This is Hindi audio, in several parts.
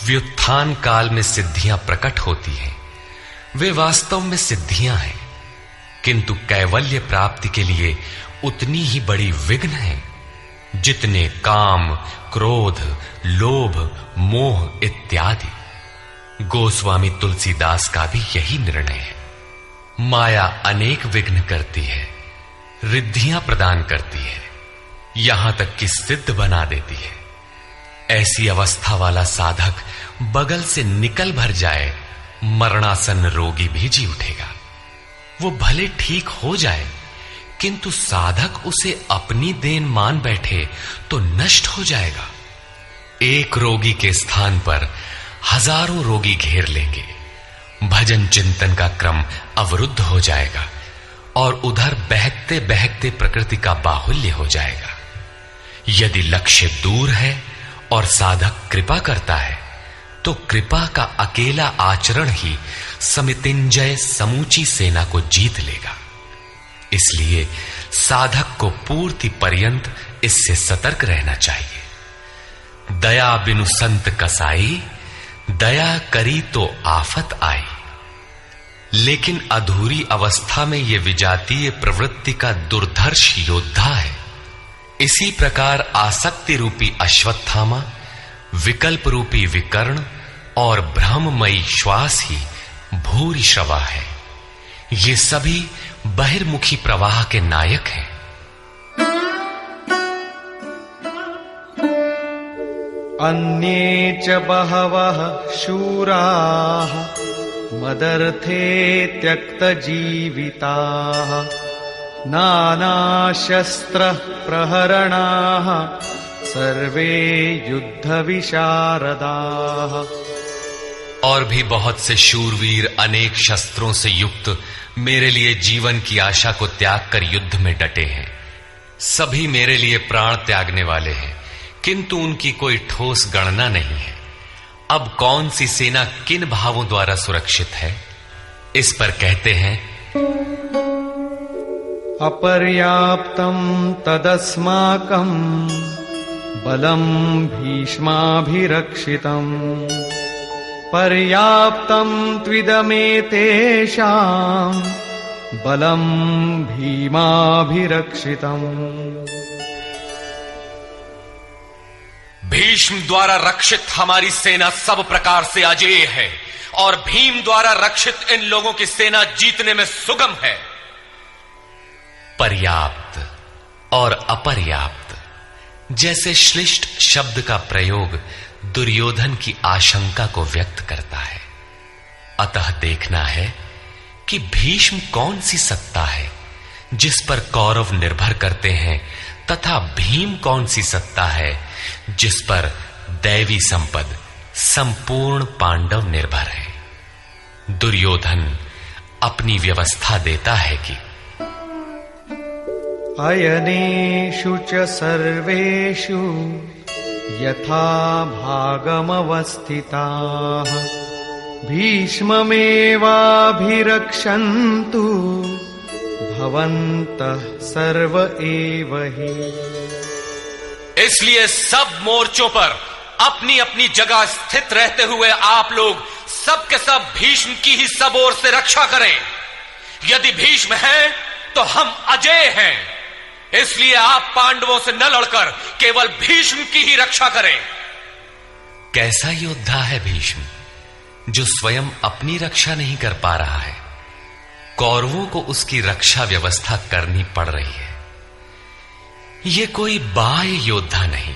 व्युत्थान काल में सिद्धियां प्रकट होती हैं, वे वास्तव में सिद्धियां हैं, किंतु कैवल्य प्राप्ति के लिए उतनी ही बड़ी विघ्न है जितने काम, क्रोध, लोभ, मोह इत्यादि। गोस्वामी तुलसीदास का भी यही निर्णय है। माया अनेक विघ्न करती है, रिद्धियां प्रदान करती है, यहां तक कि सिद्ध बना देती है। ऐसी अवस्था वाला साधक बगल से निकल भर जाए, मरणासन रोगी भी जी उठेगा। वो भले ठीक हो जाए, किंतु साधक उसे अपनी देन मान बैठे तो नष्ट हो जाएगा। एक रोगी के स्थान पर हजारों रोगी घेर लेंगे, भजन चिंतन का क्रम अवरुद्ध हो जाएगा और उधर बहकते बहकते प्रकृति का बाहुल्य हो जाएगा। यदि लक्ष्य दूर है और साधक कृपा करता है, तो कृपा का अकेला आचरण ही समितिंजय समूची सेना को जीत लेगा। इसलिए साधक को पूर्ति पर्यंत इससे सतर्क रहना चाहिए। दया बिनु संत कसाई, दया करी तो आफत आई। लेकिन अधूरी अवस्था में यह विजातीय प्रवृत्ति का दुर्धर्ष योद्धा है। इसी प्रकार आसक्ति रूपी अश्वत्थामा, विकल्प रूपी विकर्ण और भ्रममयी श्वास ही भूरि श्रवा है। ये सभी बहिर्मुखी प्रवाह के नायक हैं। अन्ये च बहवः शूराः मदर्थे त्यक्तजीविताः नानाशस्त्र प्रहरणाः सर्वे युद्धविशारदाः। और भी बहुत से शूरवीर अनेक शस्त्रों से युक्त मेरे लिए जीवन की आशा को त्याग कर युद्ध में डटे हैं। सभी मेरे लिए प्राण त्यागने वाले हैं, किंतु उनकी कोई ठोस गणना नहीं है। अब कौन सी सेना किन भावों द्वारा सुरक्षित है, इस पर कहते हैं अपर्याप्तम तदस्माकं बलम भीष्माभिरक्षितम् पर्याप्तम त्विदमेतेषां बलम भीमाभिरक्षितम्। भीष्म द्वारा रक्षित हमारी सेना सब प्रकार से अजेय है और भीम द्वारा रक्षित इन लोगों की सेना जीतने में सुगम है। पर्याप्त और अपर्याप्त जैसे श्लिष्ट शब्द का प्रयोग दुर्योधन की आशंका को व्यक्त करता है। अतः देखना है कि भीष्म कौन सी सत्ता है जिस पर कौरव निर्भर करते हैं, तथा भीम कौन सी सत्ता है जिस पर दैवी संपद संपूर्ण पांडव निर्भर है। दुर्योधन अपनी व्यवस्था देता है कि अयनेषु च सर्वेषु यथा भागमवस्थिताः भीष्ममेवाभिरक्षन्तु भवन्तः सर्व एव हि। इसलिए सब मोर्चों पर अपनी अपनी जगह स्थित रहते हुए आप लोग सब के सब भीष्म की ही सब ओर से रक्षा करें। यदि भीष्म है तो हम अजेय हैं, इसलिए आप पांडवों से न लड़कर केवल भीष्म की ही रक्षा करें। कैसा योद्धा है भीष्म, जो स्वयं अपनी रक्षा नहीं कर पा रहा है, कौरवों को उसकी रक्षा व्यवस्था करनी पड़ रही है। यह कोई बाह्य योद्धा नहीं,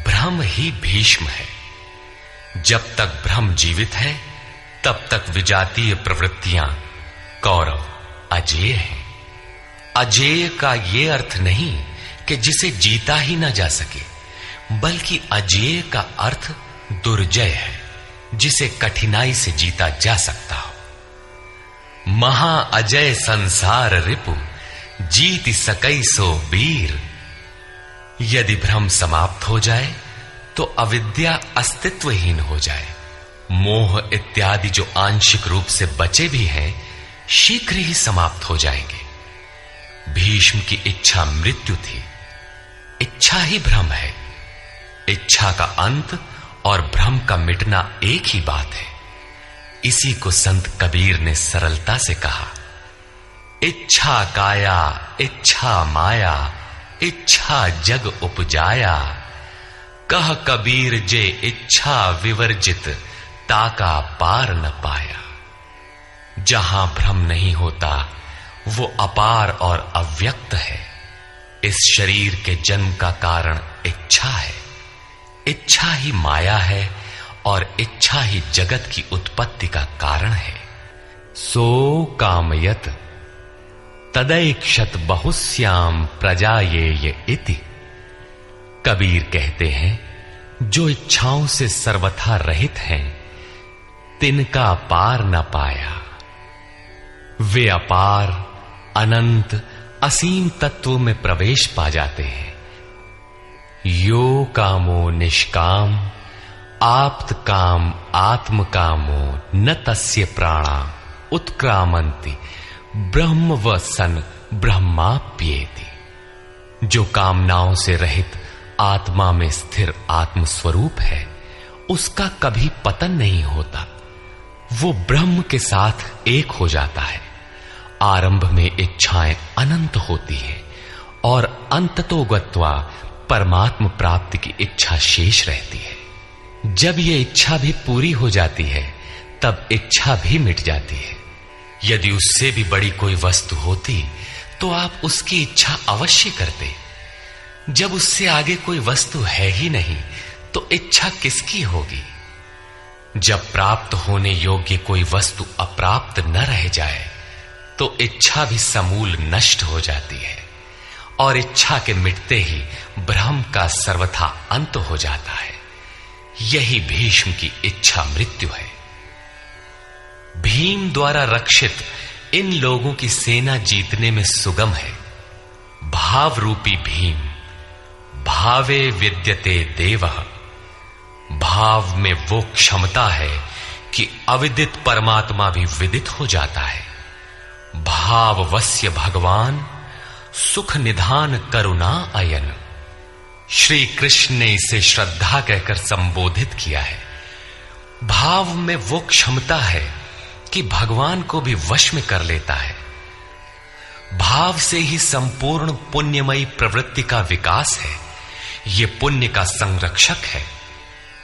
ब्रह्म ही भीष्म है। जब तक ब्रह्म जीवित है, तब तक विजातीय प्रवृत्तियां कौरव अजेय हैं। अजेय का यह अर्थ नहीं कि जिसे जीता ही ना जा सके, बल्कि अजेय का अर्थ दुर्जय है, जिसे कठिनाई से जीता जा सकता हो। महा अजय संसार रिपु जीति सकई सो वीर। यदि भ्रम समाप्त हो जाए तो अविद्या अस्तित्वहीन हो जाए। मोह इत्यादि जो आंशिक रूप से बचे भी हैं, शीघ्र ही समाप्त हो जाएंगे। भीष्म की इच्छा मृत्यु थी, इच्छा ही भ्रम है। इच्छा का अंत और भ्रम का मिटना एक ही बात है। इसी को संत कबीर ने सरलता से कहा, इच्छा काया इच्छा माया इच्छा जग उपजाया, कह कबीर जे इच्छा विवर्जित ताका पार न पाया। जहां भ्रम नहीं होता वो अपार और अव्यक्त है। इस शरीर के जन्म का कारण इच्छा है, इच्छा ही माया है और इच्छा ही जगत की उत्पत्ति का कारण है। सो कामयत तदैक्षत बहुश्याम प्रजायेय इति। कबीर कहते हैं, जो इच्छाओं से सर्वथा रहित हैं, तिनका पार न पाया। वे अपार अनंत असीम तत्व में प्रवेश पा जाते हैं। यो कामो निष्काम आप्त काम आत्म कामो न तस्य प्राणा उत्क्रामंति ब्रह्म व सन ब्रह्माप्येति। जो कामनाओं से रहित आत्मा में स्थिर आत्म स्वरूप है, उसका कभी पतन नहीं होता। वो ब्रह्म के साथ एक हो जाता है। आरंभ में इच्छाएं अनंत होती हैं और अंततो गत्वा परमात्म प्राप्ति की इच्छा शेष रहती है। जब ये इच्छा भी पूरी हो जाती है, तब इच्छा भी मिट जाती है। यदि उससे भी बड़ी कोई वस्तु होती तो आप उसकी इच्छा अवश्य करते। जब उससे आगे कोई वस्तु है ही नहीं, तो इच्छा किसकी होगी? जब प्राप्त होने योग्य कोई वस्तु अप्राप्त न रह जाए, तो इच्छा भी समूल नष्ट हो जाती है और इच्छा के मिटते ही भ्रम का सर्वथा अंत हो जाता है। यही भीष्म की इच्छा मृत्यु है। भीम द्वारा रक्षित इन लोगों की सेना जीतने में सुगम है। भाव रूपी भीम भावे विद्यते देवः। भाव में वो क्षमता है कि अविदित परमात्मा भी विदित हो जाता है। भाववस्य भगवान सुख निधान करुणा अयन। श्री कृष्ण ने इसे श्रद्धा कहकर संबोधित किया है। भाव में वो क्षमता है कि भगवान को भी वश में कर लेता है। भाव से ही संपूर्ण पुण्यमयी प्रवृत्ति का विकास है। ये पुण्य का संरक्षक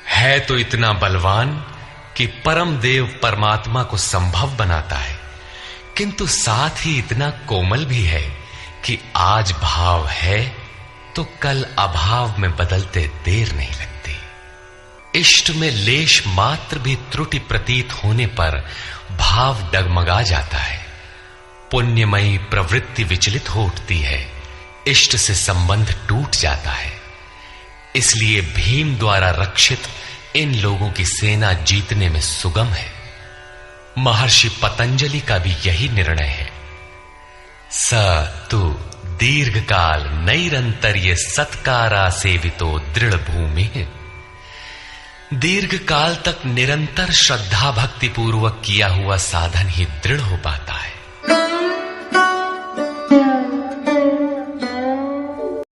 है तो इतना बलवान कि परम देव परमात्मा को संभव बनाता है, किंतु साथ ही इतना कोमल भी है कि आज भाव है तो कल अभाव में बदलते देर नहीं लगती। इष्ट में लेश मात्र भी त्रुटि प्रतीत होने पर भाव डगमगा जाता है। पुण्यमयी प्रवृत्ति विचलित हो उठती है, इष्ट से संबंध टूट जाता है। इसलिए भीम द्वारा रक्षित इन लोगों की सेना जीतने में सुगम है। महर्षि पतंजलि का भी यही निर्णय है। स तु दीर्घ काल नैरंतर्य सत्कारा सेवितो दृढ़ भूमि। दीर्घ काल तक निरंतर श्रद्धा भक्ति पूर्वक किया हुआ साधन ही दृढ़ हो पाता है।